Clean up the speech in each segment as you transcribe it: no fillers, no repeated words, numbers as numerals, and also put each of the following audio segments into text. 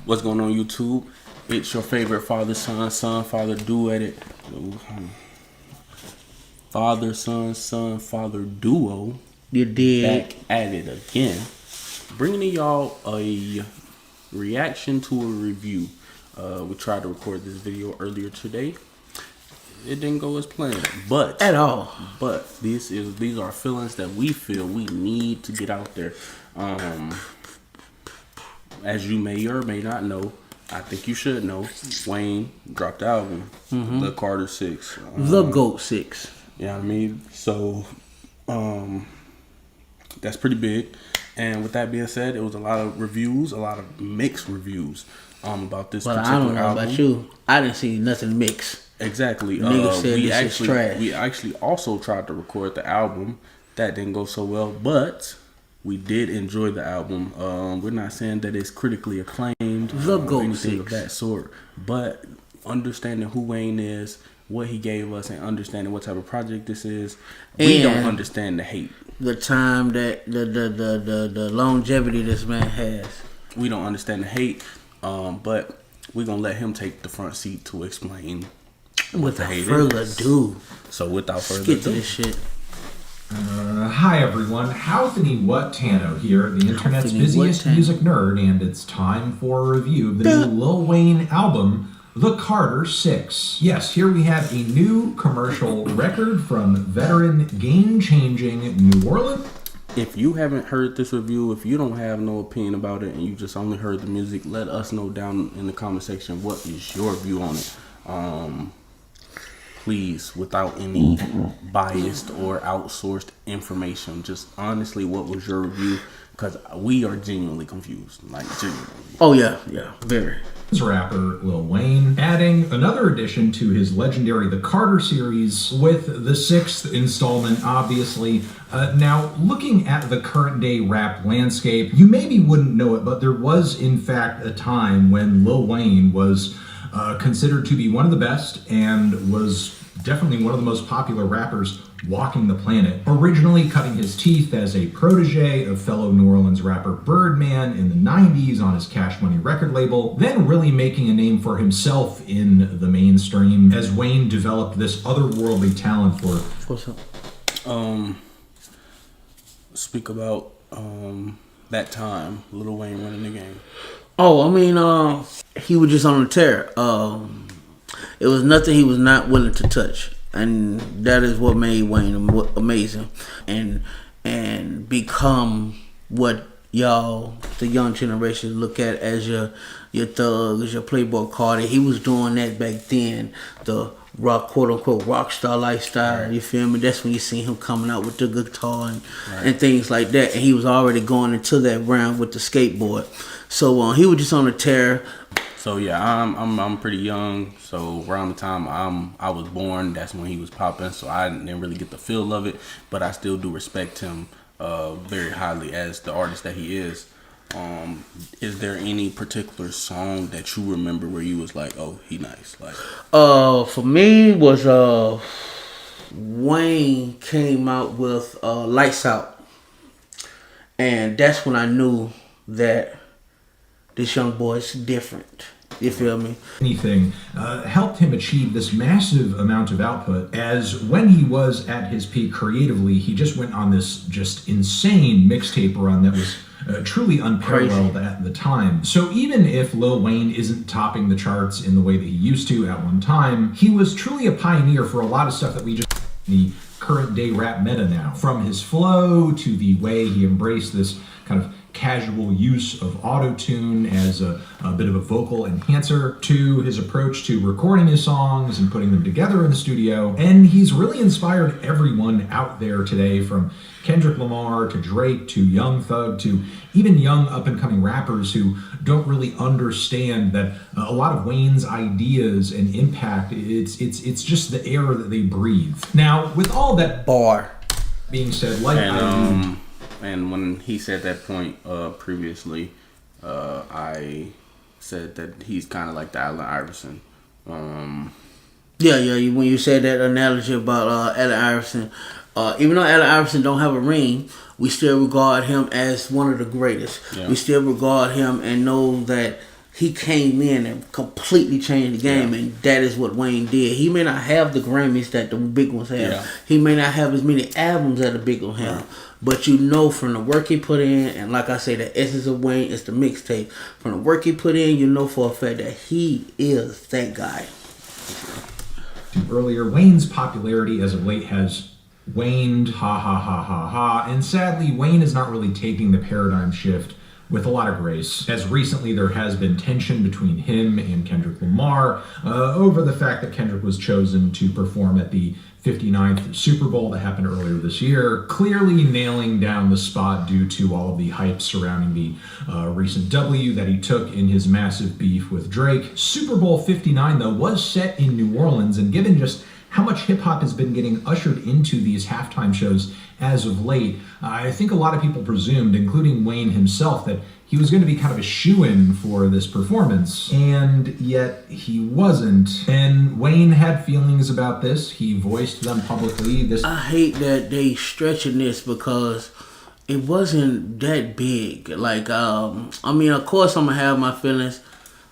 What's going on, YouTube? It's your favorite father, son, father duo at it. Father, son, father duo. You did. Back at it again. Bringing y'all a reaction to a review. We tried to record this video earlier today. It didn't go as planned, but At all. But these are feelings that we feel we need to get out there. As you may or may not know, I think you should know, Wayne dropped the album, the Carter 6. The GOAT 6. You know what I mean? So, that's pretty big. And with that being said, it was a lot of reviews, a lot of mixed reviews about this particular album. But I don't know about you. I didn't see nothing mixed. Exactly. Niggas said this is trash. We actually also tried to record the album. That didn't go so well, but we did enjoy the album. We're not saying that it's critically acclaimed or anything of that sort, but understanding who Wayne is, what he gave us, and understanding what type of project this is, we don't understand the hate. The time that the longevity this man has. We don't understand the hate, but we're gonna let him take the front seat to explain. Without further ado. So without further ado, let's get to this shit. Hi everyone, Anthony Fantano here, the internet's busiest music nerd, and it's time for a review of the new Lil Wayne album, The Carter 6. Yes, here we have a new commercial record from veteran game-changing New Orleans. If you haven't heard this review, if you don't have no opinion about it, and you just only heard the music, let us know down in the comment section what is your view on it. Please, without any biased or outsourced information, just honestly, what was your review? Because we are genuinely confused, like genuinely. Oh yeah, very. Rapper Lil Wayne adding another addition to his legendary The Carter series with the 6th installment, obviously. Now, looking at the current day rap landscape, you maybe wouldn't know it, but there was in fact a time when Lil Wayne was considered to be one of the best and was definitely one of the most popular rappers walking the planet. Originally cutting his teeth as a protege of fellow New Orleans rapper Birdman in the 90s on his Cash Money record label, then really making a name for himself in the mainstream as Wayne developed this otherworldly talent for... What's up? Speak about that time Lil Wayne running the game. Oh, I mean, he was just on a tear. It was nothing he was not willing to touch, and that is what made Wayne amazing, and become what y'all, the young generation, look at as your thugs, your Playboy Cardi. He was doing that back then, the rock, quote unquote, rock star lifestyle. Right. You feel me? That's when you see him coming out with the guitar and things like that, and he was already going into that round with the skateboard. So he was just on a tear. So yeah, I'm pretty young. So around the time I was born, that's when he was popping. So I didn't really get the feel of it, but I still do respect him very highly as the artist that he is. Is there any particular song that you remember where you was like, oh, he nice? Like, for me was Wayne came out with Lights Out, and that's when I knew that this young boy is different. You feel me? Anything helped him achieve this massive amount of output, as when he was at his peak creatively, he just went on this just insane mixtape run that was truly unparalleled at the time. So even if Lil Wayne isn't topping the charts in the way that he used to at one time, he was truly a pioneer for a lot of stuff that we just the current day rap meta now. From his flow to the way he embraced this kind of casual use of auto-tune as a bit of a vocal enhancer, to his approach to recording his songs and putting them together in the studio. And he's really inspired everyone out there today, from Kendrick Lamar to Drake to Young Thug to even young up-and-coming rappers who don't really understand that a lot of Wayne's ideas and impact, it's just the air that they breathe. Now, with all that being said, and when he said that point previously, I said that he's kind of like the Allen Iverson. When you said that analogy about Allen Iverson, even though Allen Iverson don't have a ring, we still regard him as one of the greatest. Yeah. We still regard him and know that he came in and completely changed the game, and that is what Wayne did. He may not have the Grammys that the big ones have. Yeah. He may not have as many albums that the big ones have. But you know from the work he put in, and like I say, the essence of Wayne is the mixtape. From the work he put in, you know for a fact that he is that guy. Earlier, Wayne's popularity as of late has waned, and sadly, Wayne is not really taking the paradigm shift with a lot of grace. As recently, there has been tension between him and Kendrick Lamar over the fact that Kendrick was chosen to perform at the 59th Super Bowl that happened earlier this year, clearly nailing down the spot due to all of the hype surrounding the recent W that he took in his massive beef with Drake. Super Bowl 59, though, was set in New Orleans, and given just how much hip-hop has been getting ushered into these halftime shows as of late, I think a lot of people presumed, including Wayne himself, that he was going to be kind of a shoo-in for this performance, and yet he wasn't. And Wayne had feelings about this. He voiced them publicly. I hate that they stretching this because it wasn't that big. Like, I mean, of course I'm going to have my feelings.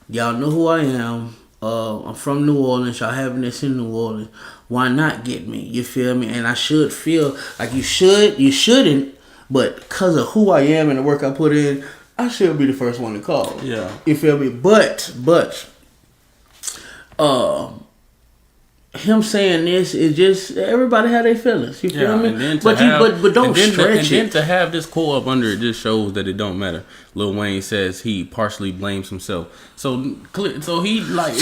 Y'all know who I am. I'm from New Orleans. Y'all having this in New Orleans. Why not get me? You feel me? And I should feel like you shouldn't, but because of who I am and the work I put in, I should be the first one to call. Yeah. You feel me? But him saying this is just everybody have their feelings. You feel me? And then but don't stretch it. And then to have this quote up under it just shows that it don't matter. Lil Wayne says he partially blames himself. So he like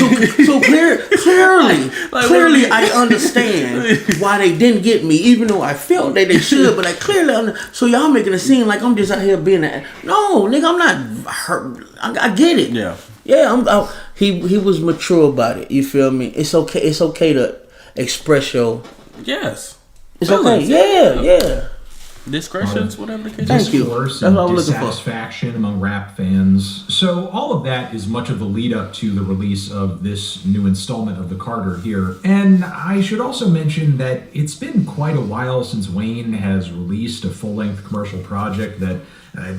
clearly I understand why they didn't get me, even though I felt that they should. But I clearly so y'all making it seem like I'm just out here being no nigga. I'm not hurt. I get it. Yeah. Yeah, he was mature about it. You feel me? It's okay. It's okay to express your. Yes. It's okay. Yeah. Discretions, whatever the case. Thank you. Discourse That's and what I'm looking for. dissatisfaction among rap fans. So all of that is much of the lead up to the release of this new installment of the Carter here. And I should also mention that it's been quite a while since Wayne has released a full-length commercial project that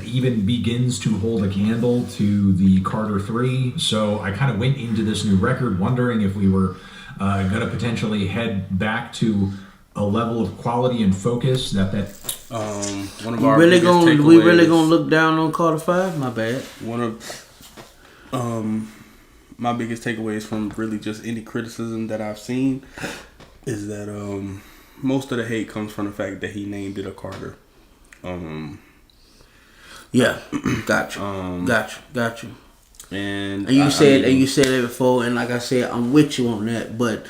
even begins to hold a candle to the Carter 3. So I kind of went into this new record wondering if we were going to potentially head back to a level of quality and focus that one of our biggest takeaways. We really gonna look down on Carter 5? My bad. One of my biggest takeaways from really just any criticism that I've seen is that most of the hate comes from the fact that he named it a Carter. Yeah, got you. And you said it before, and like I said, I'm with you on that. But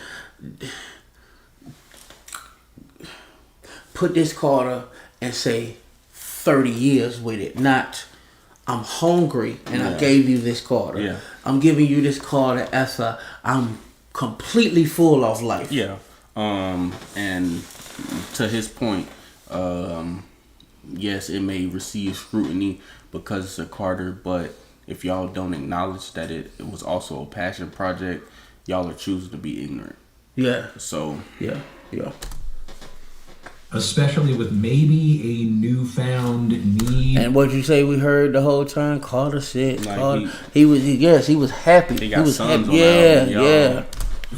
put this Carter and say 30 years with it, not I'm hungry and I gave you this Carter. Yeah. I'm giving you this Carter after I'm completely full of life. Yeah. And to his point, yes, it may receive scrutiny because it's a Carter, but if y'all don't acknowledge that it was also a passion project, y'all are choosing to be ignorant. Yeah. So yeah. Especially with maybe a newfound need. And what you say we heard the whole time, Carter said, like Carter, he was happy. He was sons happy. On album, yeah.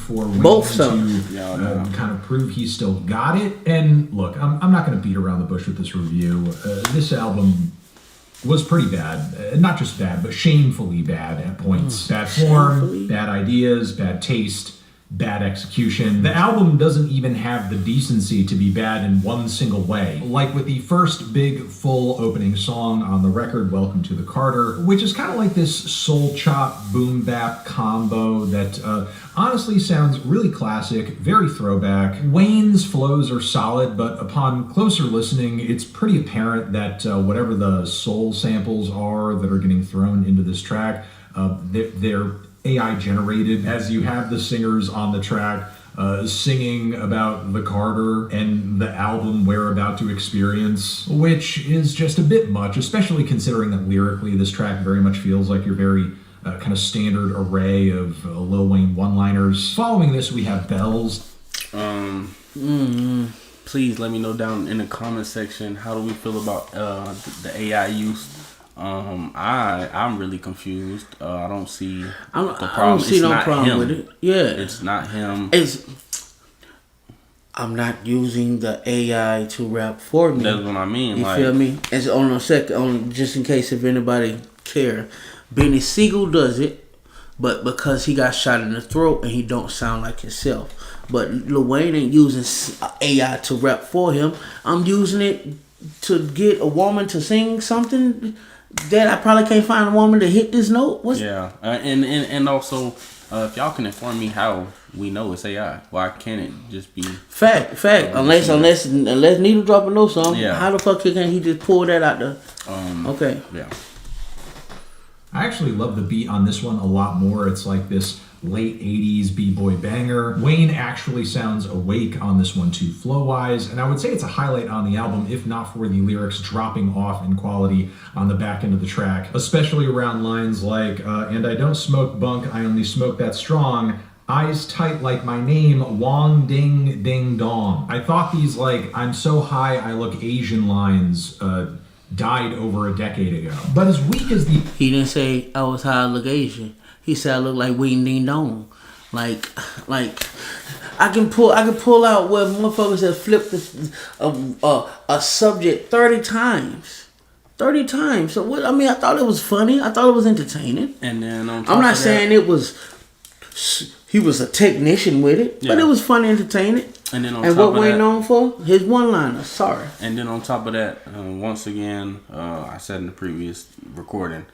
For Wayne both to some kind of prove he still got it. And look, I'm not going to beat around the bush with this review. This album was pretty bad. Not just bad, but shamefully bad at points. Bad form, bad ideas, bad taste, bad execution. The album doesn't even have the decency to be bad in one single way. Like with the first big full opening song on the record, Welcome to the Carter, which is kind of like this soul chop boom bap combo that honestly sounds really classic, very throwback. Wayne's flows are solid, but upon closer listening, it's pretty apparent that whatever the soul samples are that are getting thrown into this track, they're AI generated, as you have the singers on the track singing about the Carter and the album we're about to experience, which is just a bit much, especially considering that lyrically this track very much feels like your very kind of standard array of Lil Wayne one-liners. Following this, we have Bells. Please let me know down in the comment section, how do we feel about the AI use I'm really confused. I don't see the problem. I don't see no problem with it. Yeah, it's not him. I'm not using the AI to rap for me. That's what I mean. You feel me? And so just in case if anybody care, Benny Siegel does it, but because he got shot in the throat and he don't sound like himself. But Lil Wayne ain't using AI to rap for him. I'm using it to get a woman to sing something that I probably can't find a woman to hit this note. And also, if y'all can inform me how we know it's AI, why can't it just be fact? Unless Needle Drop a know something, how the fuck can he just pull that out there? Okay. Yeah. I actually love the beat on this one a lot more. It's like this late 80s b-boy banger. Wayne actually sounds awake on this one too, flow-wise, and I would say it's a highlight on the album, if not for the lyrics dropping off in quality on the back end of the track, especially around lines like, and I don't smoke bunk, I only smoke that strong, eyes tight like my name, Wong ding ding dong. I thought these like, I'm so high I look Asian lines died over a decade ago. But as weak as the... He didn't say I was high I look Asian. He said I look like Wing Ding Dong. Like I can pull out where motherfuckers have flipped a subject 30 times. 30 times. So what? I mean, I thought it was funny. I thought it was entertaining. And then on top I'm not of saying it was. He was a technician with it, but it was funny, entertaining. And then what Wayne known for? His one-liner. Sorry. And then on top of that, once again, I said in the previous recording,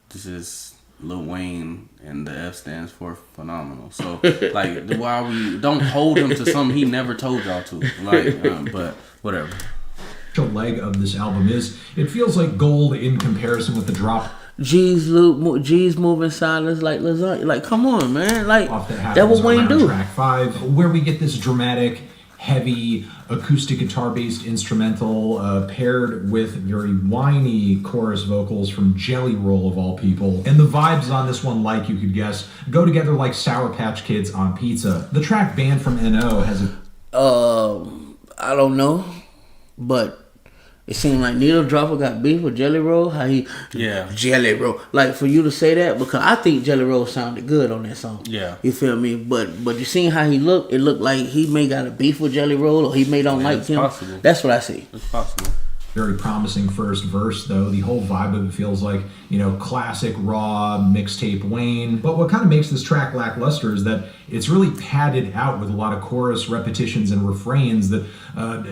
this is Lil Wayne, and the F stands for phenomenal. So, like, why we don't hold him to something he never told y'all to. Like, but whatever. The leg of this album is, it feels like gold in comparison with the drop. G's moving silence like lasagna. Like, come on, man. Like, that what Wayne do. Track 5, where we get this dramatic, heavy, acoustic guitar-based instrumental paired with very whiny chorus vocals from Jelly Roll, of all people. And the vibes on this one, like you could guess, go together like Sour Patch Kids on pizza. The track Banned from NO has a... I don't know, but it seemed like Needle Dropper got beef with Jelly Roll. How he... Yeah. Jelly Roll. Like, for you to say that, because I think Jelly Roll sounded good on that song. Yeah. You feel me? But you seen how he looked? It looked like he may got a beef with Jelly Roll, or he may don't like him. Possible. That's what I see. It's possible. Very promising first verse, though. The whole vibe of it feels like, you know, classic, raw, mixtape Wayne. But what kind of makes this track lackluster is that it's really padded out with a lot of chorus repetitions and refrains that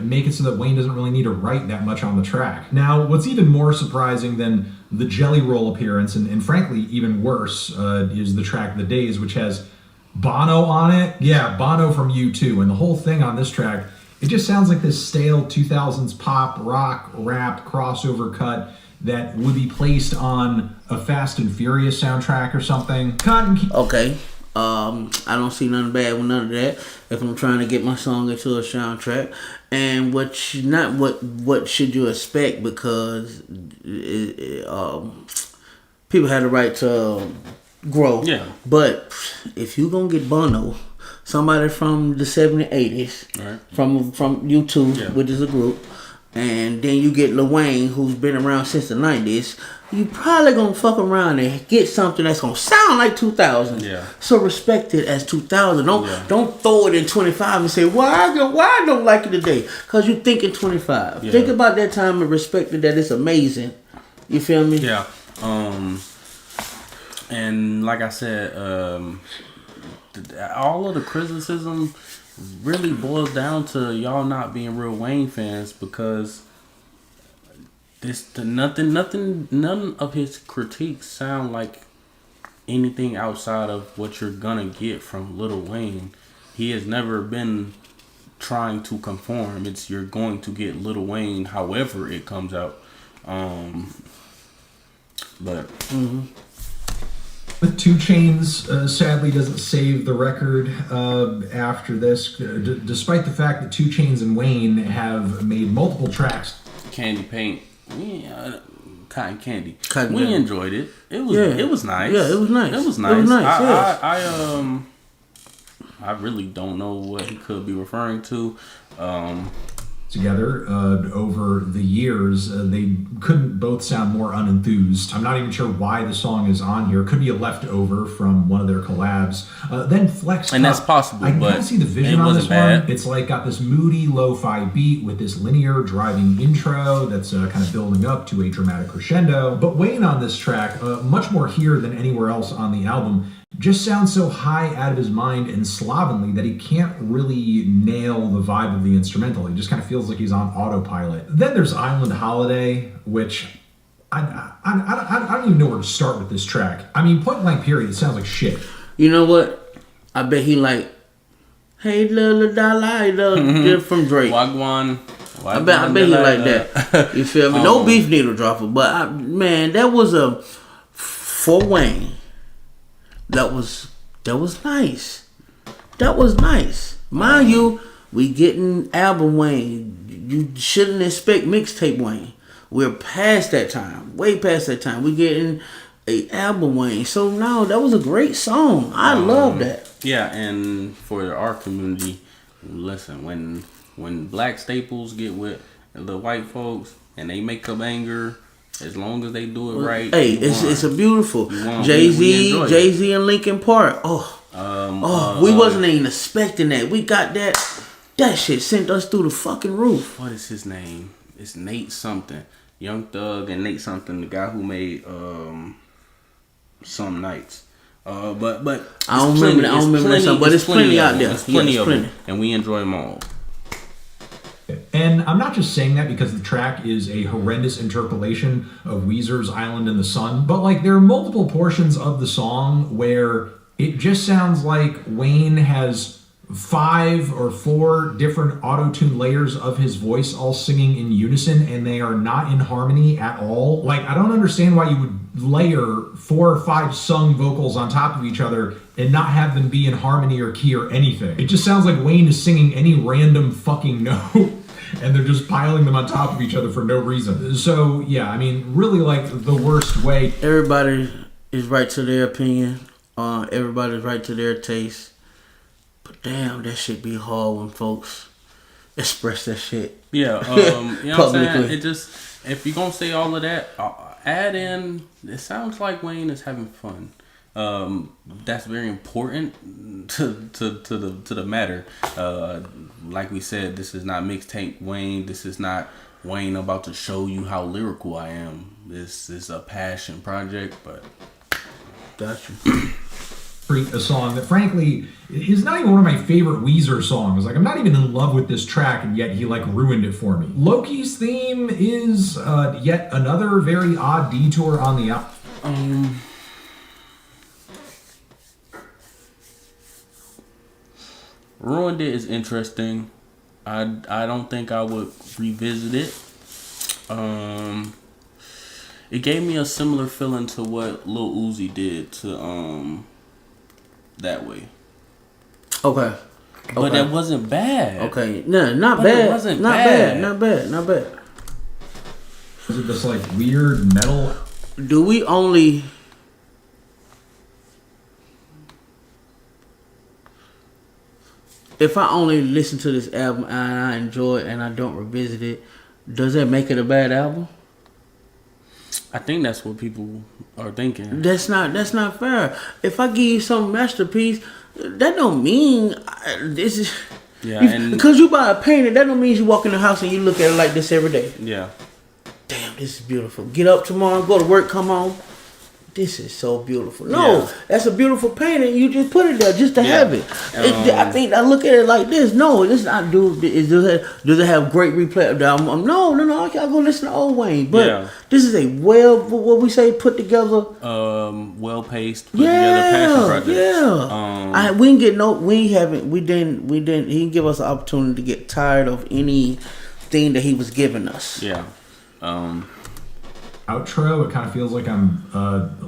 make it so that Wayne doesn't really need to write that much on the track. Now, what's even more surprising than the Jelly Roll appearance, and frankly even worse, is the track The Days, which has Bono on it. Yeah, Bono from U2. And the whole thing on this track, it just sounds like this stale 2000s pop, rock, rap crossover cut that would be placed on a Fast and Furious soundtrack or something. Okay. I don't see nothing bad with none of that if I'm trying to get my song into a soundtrack. And what should you expect, because people have the right to grow. Yeah. But if you gonna get Bono, somebody from the 70s, 80s, right, from U2, which is a group, and then you get Lil Wayne, who's been around since the 90s, you probably gonna fuck around and get something that's gonna sound like 2000. Yeah. So respect it as 2000. Don't throw it in 25 and say, why I don't like it today? Because you think in 25. Yeah. Think about that time and respect it, that it's amazing. You feel me? Yeah. And like I said, all of the criticism really boils down to y'all not being real Wayne fans, because none of his critiques sound like anything outside of what you're gonna get from Lil Wayne. He has never been trying to conform. It's you're going to get Lil Wayne however it comes out. But With 2 Chainz, sadly doesn't save the record after this, despite the fact that 2 Chainz and Wayne have made multiple tracks. Candy Paint, Cotton Candy. Cotton we Candy. enjoyed it. It was nice. Yeah, it was nice. It was nice. It was nice. I really don't know what he could be referring to. together over the years. They couldn't both sound more unenthused. I'm not even sure why the song is on here. It could be a leftover from one of their collabs. Then Flex and that's possible. I can but kind of see the vision on this one. It's like got this moody lo-fi beat with this linear driving intro that's kind of building up to a dramatic crescendo. But Wayne on this track, much more here than anywhere else on the album, just sounds so high out of his mind and slovenly that he can't really nail the vibe of the instrumental. He just kind of feels like he's on autopilot. Then there's Island Holiday, which I don't even know where to start with this track. I mean, point blank period, it sounds like shit. You know what? I bet he like, hey, la da from Drake. Wagwan. I bet he like that. You feel me? No beef needle dropper, but man, that was for Wayne. That was nice. That was nice. Mind you, we getting album Wayne. You shouldn't expect mixtape Wayne. We're past that time. Way past that time. We getting a album Wayne. So no, that was a great song. I love that. Yeah, and for our community, listen, when black staples get with the white folks and they make up anger, as long as they do it right. Hey, it's a beautiful Jay-Z and Linkin Park. We wasn't even expecting that. We got that. That shit sent us through the fucking roof. What is his name? It's Nate something. Young Thug and Nate something, the guy who made Some Nights. But I don't remember that song, but it's plenty out there. There's plenty of them, and we enjoy them all. And I'm not just saying that because the track is a horrendous interpolation of Weezer's Island in the Sun, but like there are multiple portions of the song where it just sounds like Wayne has 5 or 4 different auto-tune layers of his voice all singing in unison, and they are not in harmony at all. Like, I don't understand why you would layer 4 or 5 sung vocals on top of each other and not have them be in harmony or key or anything. It just sounds like Wayne is singing any random fucking note and they're just piling them on top of each other for no reason. So, yeah, I mean, really like the worst way. Everybody is right to their opinion. Everybody's right to their taste. But damn, that shit be hard when folks express that shit. Yeah, you know what I'm saying? It just, if you're gonna say all of that, add in, it sounds like Wayne is having fun. That's very important to the matter. Like we said, this is not mixtape Wayne. This is not Wayne about to show you how lyrical I am. This is a passion project, but gotcha. A song that frankly is not even one of my favorite Weezer songs. Like, I'm not even in love with this track, and yet he like ruined it for me. Loki's theme is yet another very odd detour on the album. Ruined It is interesting. I don't think I would revisit it. It gave me a similar feeling to what Lil Uzi did to That Way. Okay. But that wasn't bad. Okay. No, not bad. It wasn't bad. Not bad. Was it this like weird metal? Do we only... If I only listen to this album and I enjoy it and I don't revisit it, does that make it a bad album? I think that's what people are thinking. That's not fair. If I give you some masterpiece, that don't mean this is. Yeah, because you buy a painting, that don't mean you walk in the house and you look at it like this every day. Yeah. Damn, this is beautiful. Get up tomorrow, go to work, come home. This is so beautiful. No, that's a beautiful painting. You just put it there just to have it. I think I look at it like this. No, this not do. Does it have great replay? No. I go listen to old Wayne. But this is a what we say put together. Well paced. Put together passion project. Yeah. We didn't. He didn't give us an opportunity to get tired of anything that he was giving us. Yeah. Outro, it kind of feels like I'm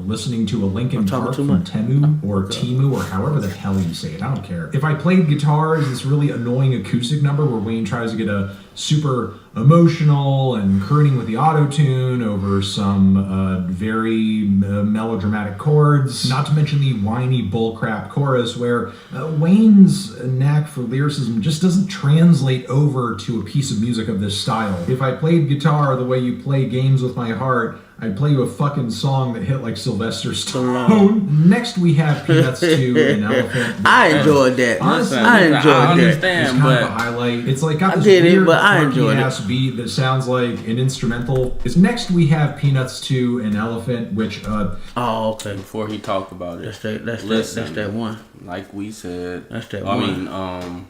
listening to a Linkin Park from Temu or Timu or however the hell you say it. I don't care. If I played guitar, is this really annoying acoustic number where Wayne tries to get a super emotional and crooning with the auto-tune over some very melodramatic chords, not to mention the whiny bullcrap chorus where Wayne's knack for lyricism just doesn't translate over to a piece of music of this style. If I played guitar the way you play games with my heart, I'd play you a fucking song that hit like Sylvester Stallone. Next we have Peanuts 2 and Elephant. I enjoyed that. Honestly, I enjoyed that. It's kind of a highlight. It's like got this weird ass beat that sounds like an instrumental. Next we have Peanuts 2 and Elephant, which okay. Before he talked about it, that's that one. Like we said, that's that one. I mean,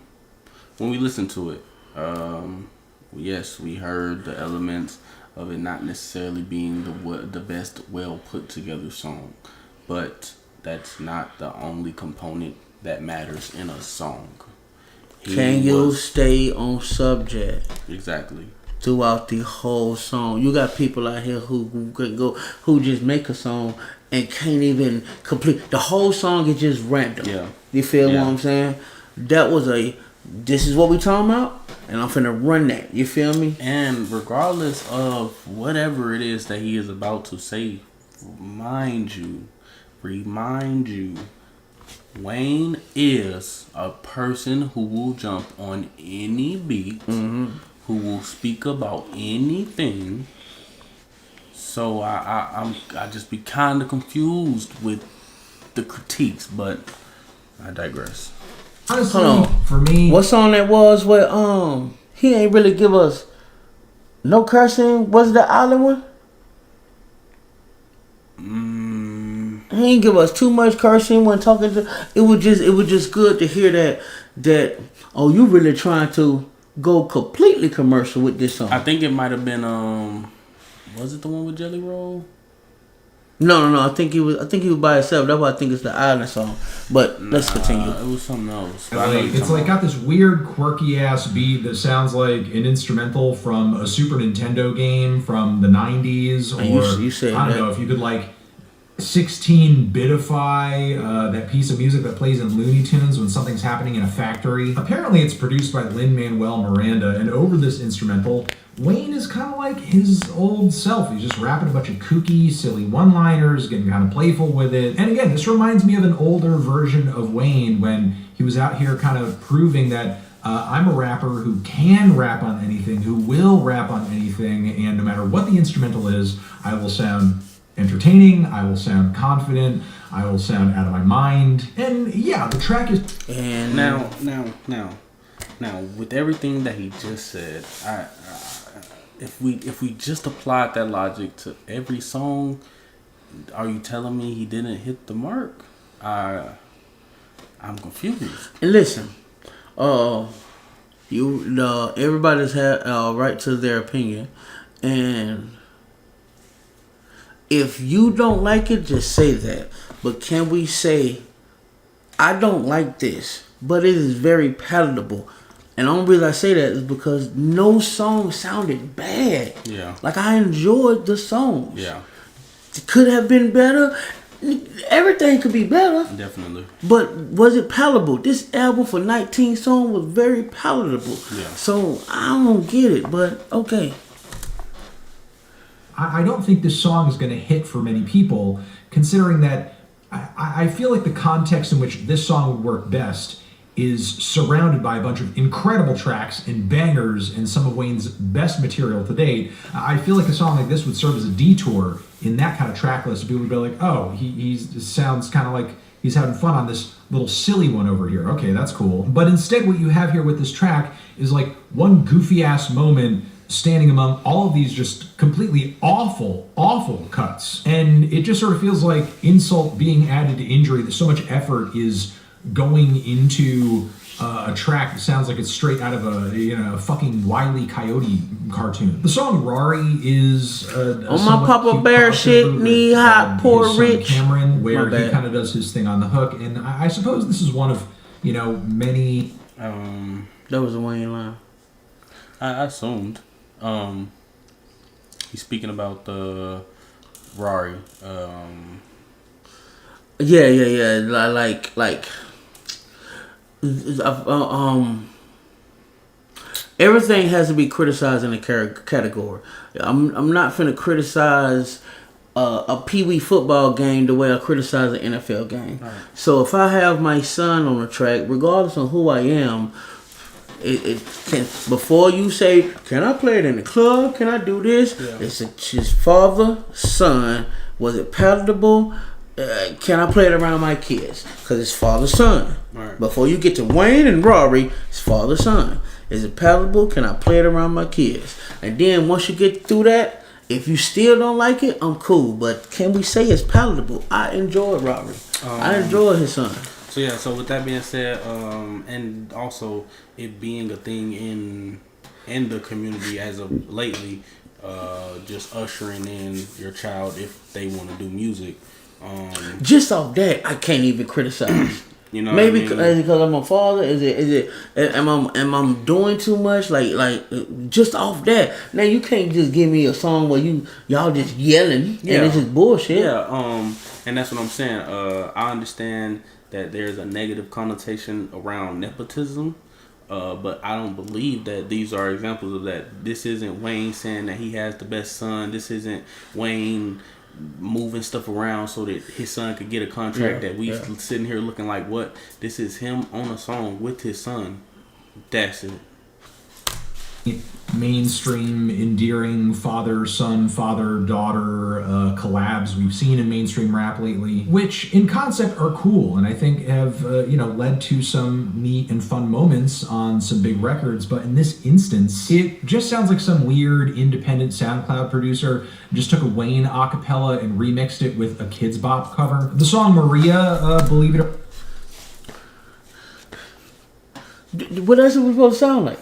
when we listened to it, yes, we heard the elements of it not necessarily being the best well put together song, but that's not the only component that matters in a song. Can you stay on subject? Exactly. Throughout the whole song. You got people out here who just make a song and can't even complete the whole song. Is just random. Yeah. You feel what I'm saying? That was this is what we talking about, and I'm finna run that. You feel me? And regardless of whatever it is that he is about to say, remind you, Wayne is a person who will jump on any beat, who will speak about anything. So I just be kind of confused with the critiques, but I digress. Honestly, for me, what song that was where he ain't really give us no cursing? Was it the island one? He ain't give us too much cursing when talking to. It was just good to hear that you really trying to go completely commercial with this song. I think it might have been was it the one with Jelly Roll? No. I think he was by himself. That's why I think it's the island song. But let's continue. It was something else. It's like got this weird, quirky ass beat that sounds like an instrumental from a Super Nintendo game from the 90s, or you said I don't know if you could like 16-bitify that piece of music that plays in Looney Tunes when something's happening in a factory. Apparently, it's produced by Lin-Manuel Miranda, and over this instrumental, Wayne is kind of like his old self. He's just rapping a bunch of kooky, silly one-liners, getting kind of playful with it. And again, this reminds me of an older version of Wayne when he was out here kind of proving that I'm a rapper who can rap on anything, who will rap on anything, and no matter what the instrumental is, I will sound entertaining, I will sound confident, I will sound out of my mind. And yeah, the track is... And now, with everything that he just said, if we just applied that logic to every song, are you telling me he didn't hit the mark? I'm confused. And listen, everybody's had right to their opinion, and if you don't like it, just say that. But can we say, I don't like this, but it is very palatable? And the only reason I say that is because no song sounded bad. Yeah. Like, I enjoyed the songs. Yeah. It could have been better. Everything could be better. Definitely. But was it palatable? This album for 19 songs was very palatable. Yeah. So, I don't get it, but okay. I don't think this song is going to hit for many people, considering that I feel like the context in which this song would work best is surrounded by a bunch of incredible tracks and bangers and some of Wayne's best material to date. I feel like a song like this would serve as a detour in that kind of track list. People would be like, oh, he sounds kind of like he's having fun on this little silly one over here. Okay, that's cool. But instead what you have here with this track is like one goofy ass moment standing among all of these just completely awful cuts. And it just sort of feels like insult being added to injury, that so much effort is going into a track that sounds like it's straight out of a fucking Wile E. Coyote cartoon. The song Rari is on my Papa Bear shit, knee high, poor rich Cameron, where he kind of does his thing on the hook. And I suppose this is one of many. That was a Wayne line. I assumed. He's speaking about the Rari. Yeah. Like. everything has to be criticized in a category. I'm not finna criticize a Pee Wee football game the way I criticize an NFL game. Right. So if I have my son on the track, regardless of who I am, it can, before you say, can I play it in the club? Can I do this? Yeah. It's his father, son. Was it palatable? Can I play it around my kids? Because it's father, son. Right. Before you get to Wayne and Rory, it's father, son. Is it palatable? Can I play it around my kids? And then once you get through that, if you still don't like it, I'm cool. But can we say it's palatable? I enjoy Rory. I enjoy his son. So yeah, so with that being said, and also it being a thing in the community as of lately, just ushering in your child if they want to do music. Just off that, I can't even criticize. You know, maybe is it because I'm a father? Is it? Am I doing too much? Like just off that. Now you can't just give me a song where y'all just yelling and it's just bullshit. Yeah. And that's what I'm saying. I understand that there's a negative connotation around nepotism, but I don't believe that these are examples of that. This isn't Wayne saying that he has the best son. This isn't Wayne moving stuff around so that his son could get a contract that we sitting here looking like what. This is him on a song with his son. That's it. Mainstream, endearing father-son, father-daughter collabs we've seen in mainstream rap lately, which in concept are cool and I think have led to some neat and fun moments on some big records. But in this instance, it just sounds like some weird independent SoundCloud producer just took a Wayne acapella and remixed it with a Kids Bop cover. The song Maria, believe it or what else are we supposed to sound like?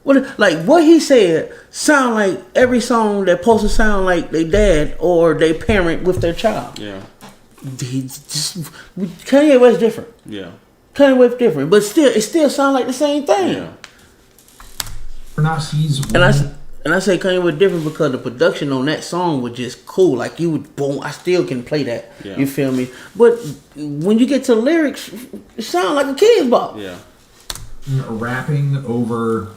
What he said sound like every song that supposed to sound like they dad or they parent with their child. Yeah. Kanye West different. Yeah. Kanye West different, but it still sound like the same thing. Yeah. And I say Kanye West different because the production on that song was just cool. Like you would boom, I still can play that. Yeah. You feel me? But when you get to lyrics, it sound like a Kids Bop. Yeah. Rapping over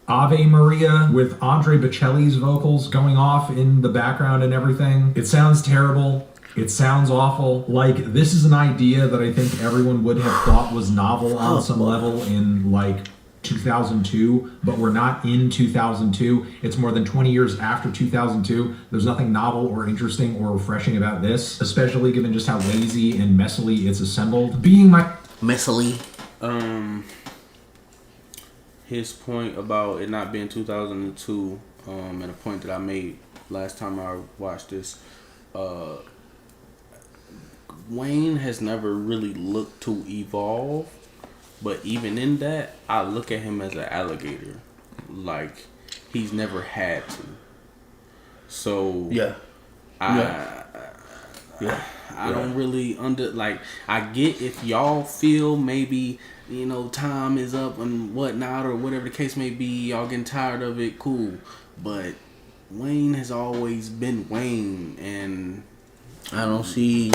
Ave Maria with Andre Bocelli's vocals going off in the background and everything. It sounds terrible. It sounds awful. Like, this is an idea that I think everyone would have thought was novel on some level in, 2002, but we're not in 2002. It's more than 20 years after 2002. There's nothing novel or interesting or refreshing about this, especially given just how lazy and messily it's assembled. Messily. His point about it not being 2002, and a point that I made last time I watched this, Wayne has never really looked to evolve, but even in that, I look at him as an alligator. Like, he's never had to. So, I don't really I get if y'all feel maybe, time is up and whatnot or whatever the case may be, y'all getting tired of it, cool. But Wayne has always been Wayne, and I don't see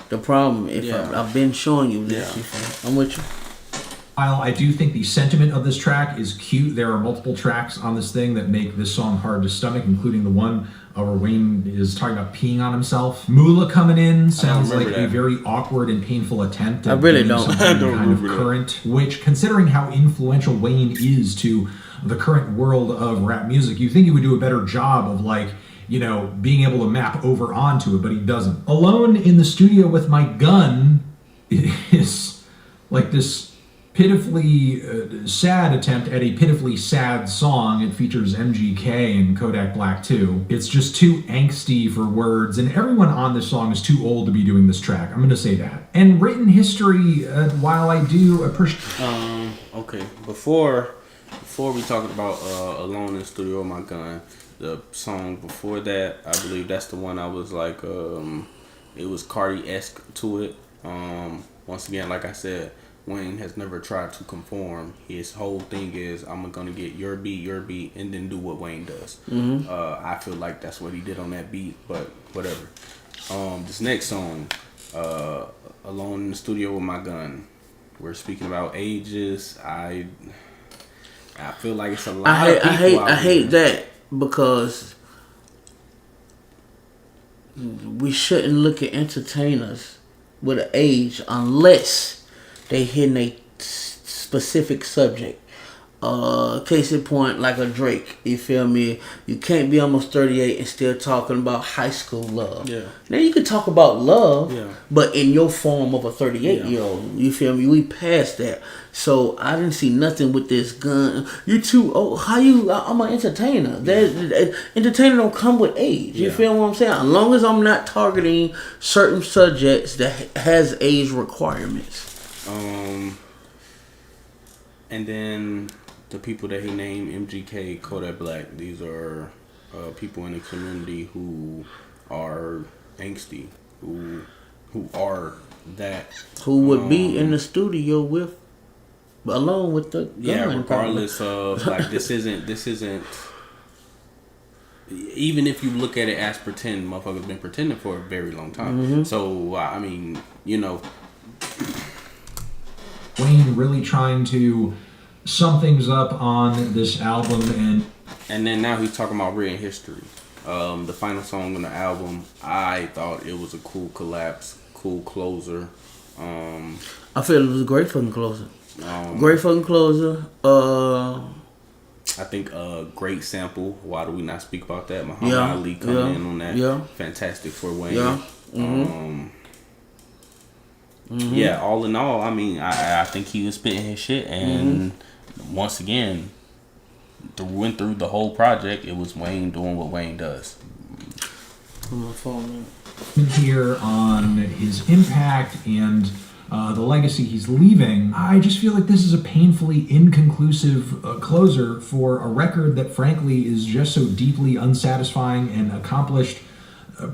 the problem. I've been showing you this. Yeah. I'm with you. While I do think the sentiment of this track is cute, there are multiple tracks on this thing that make this song hard to stomach, including the one where Wayne is talking about peeing on himself. Moolah coming in sounds like a very awkward and painful attempt at something kind of current, which, considering how influential Wayne is to the current world of rap music, you think he would do a better job of being able to map over onto it, but he doesn't. Alone in the studio with my gun is like this pitifully sad attempt at a pitifully sad song. It features MGK and Kodak Black too. It's just too angsty for words, and everyone on this song is too old to be doing this track. I'm gonna say that. And written history, while I do appreciate... Okay, before we talking about Alone in the Studio with My Gun, the song before that, I believe that's the one I was like, it was Cardi-esque to it. Once again, like I said, Wayne has never tried to conform. His whole thing is, I'm going to get your beat, and then do what Wayne does. Mm-hmm. I feel like that's what he did on that beat, but whatever. This next song, Alone in the Studio with My Gun. We're speaking about ages. I feel like it's a lot of people I hate that because we shouldn't look at entertainers with an age unless they hitting a specific subject. Case in point, like a Drake, you feel me? You can't be almost 38 and still talking about high school love. Yeah. Now you can talk about love, yeah, but in your form of a 38-year-old. You feel me? We passed that. So I didn't see nothing with this gun. You too. Oh, how you? I'm an entertainer. Entertainer don't come with age. You feel what I'm saying? As long as I'm not targeting certain subjects that has age requirements. And then the people that he named, MGK, Kodak Black, these are people in the community who are angsty, who are that. Who would be in the studio alone with the gun. Regardless of, like, this isn't, even if you look at it as pretend, motherfuckers been pretending for a very long time. Mm-hmm. So, I mean, you know. Wayne really trying to sum things up on this album, and then now he's talking about written history. The final song on the album, I thought it was a cool collapse, cool closer. I feel it was a great fucking closer. Great fucking closer. I think a great sample. Why do we not speak about that? Muhammad Ali coming in on that. Yeah. Fantastic for Wayne. Yeah. Mm-hmm. Yeah, all in all, I mean, I think he was spitting his shit, and once again, went through the whole project. It was Wayne doing what Wayne does. On my phone, here on his impact and the legacy he's leaving, I just feel like this is a painfully inconclusive closer for a record that frankly is just so deeply unsatisfying and accomplished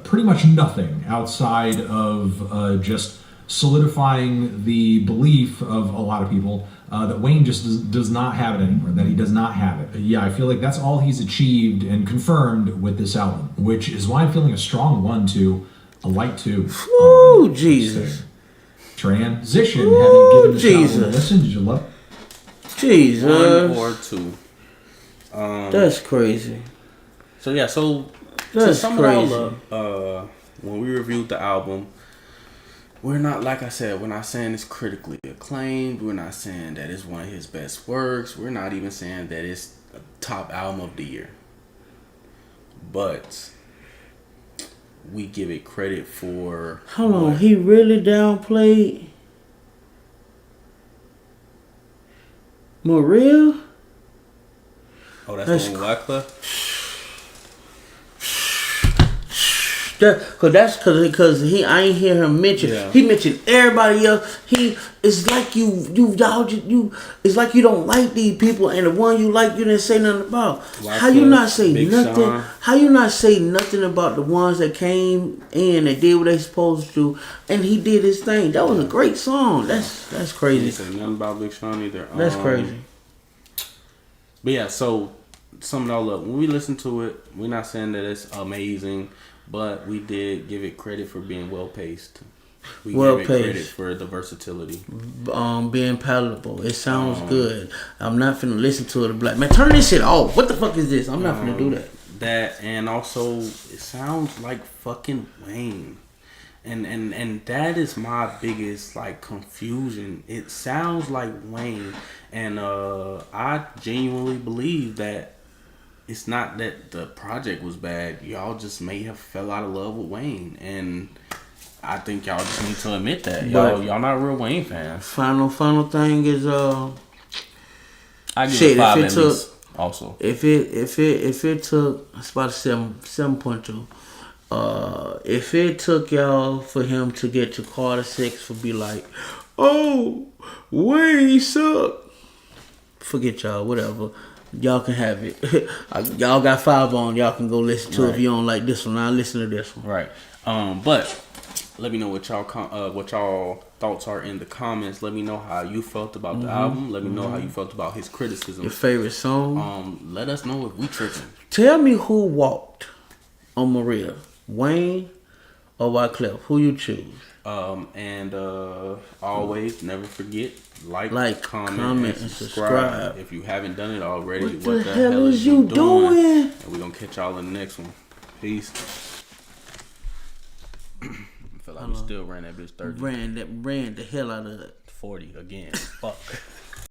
pretty much nothing outside of just solidifying the belief of a lot of people that Wayne just does not have it anymore, that he does not have it. Yeah, I feel like that's all he's achieved and confirmed with this album, which is why I'm feeling a strong 1 to a light 2. Ooh, Jesus. Transition. Have you given this album a listen? Did you love it? Jesus. 1 or 2. That's crazy. So yeah, that's to sum crazy. it all up, when we reviewed the album, we're not, like I said, we're not saying it's critically acclaimed. We're not saying that it's one of his best works. We're not even saying that it's a top album of the year. But we give it credit for... Hold on, he really downplayed Maria? Oh, that's the one with Wyclef? Because I ain't hear him mention. Yeah. He mentioned everybody else. It's like it's like you don't like these people, and the one you like you didn't say nothing about. How you not say Big nothing? Sean. How you not say nothing about the ones that came in and did what they supposed to, and he did his thing. That was a great song. That's crazy. Didn't say nothing about Big Sean either. That's crazy. But yeah, so sum it all up. When we listen to it, we're not saying that it's amazing, but we did give it credit for being well paced. We gave it credit for the versatility. Being palatable. It sounds good. I'm not finna listen to it. Black man, turn this shit off. What the fuck is this? I'm not finna do that. That, and also it sounds like fucking Wayne. And that is my biggest like confusion. It sounds like Wayne, and I genuinely believe that it's not that the project was bad. Y'all just may have fell out of love with Wayne, and I think y'all just need to admit that. Y'all not real Wayne fans. Final thing is I give it 5 at least. Also, if it took, it's about 7.2. If it took y'all for him to get to Carter 6 for be like, oh, Wayne suck, forget y'all, whatever. Y'all can have it. Y'all got 5 on. Y'all can go listen to it if you don't like this one. I'll listen to this one. Right. But let me know what y'all thoughts are in the comments. Let me know how you felt about the album. Let me know how you felt about his criticism. Your favorite song. Let us know if we tripping. Tell me who walked on Maria, Wayne or Wyclef? Who you choose? And always never forget like, comment, and subscribe. If you haven't done it already, What the hell is you doing? And we're gonna catch y'all in the next one. Peace. I feel like we still ran that bitch 30. Ran the hell out of it. 40 again. Fuck.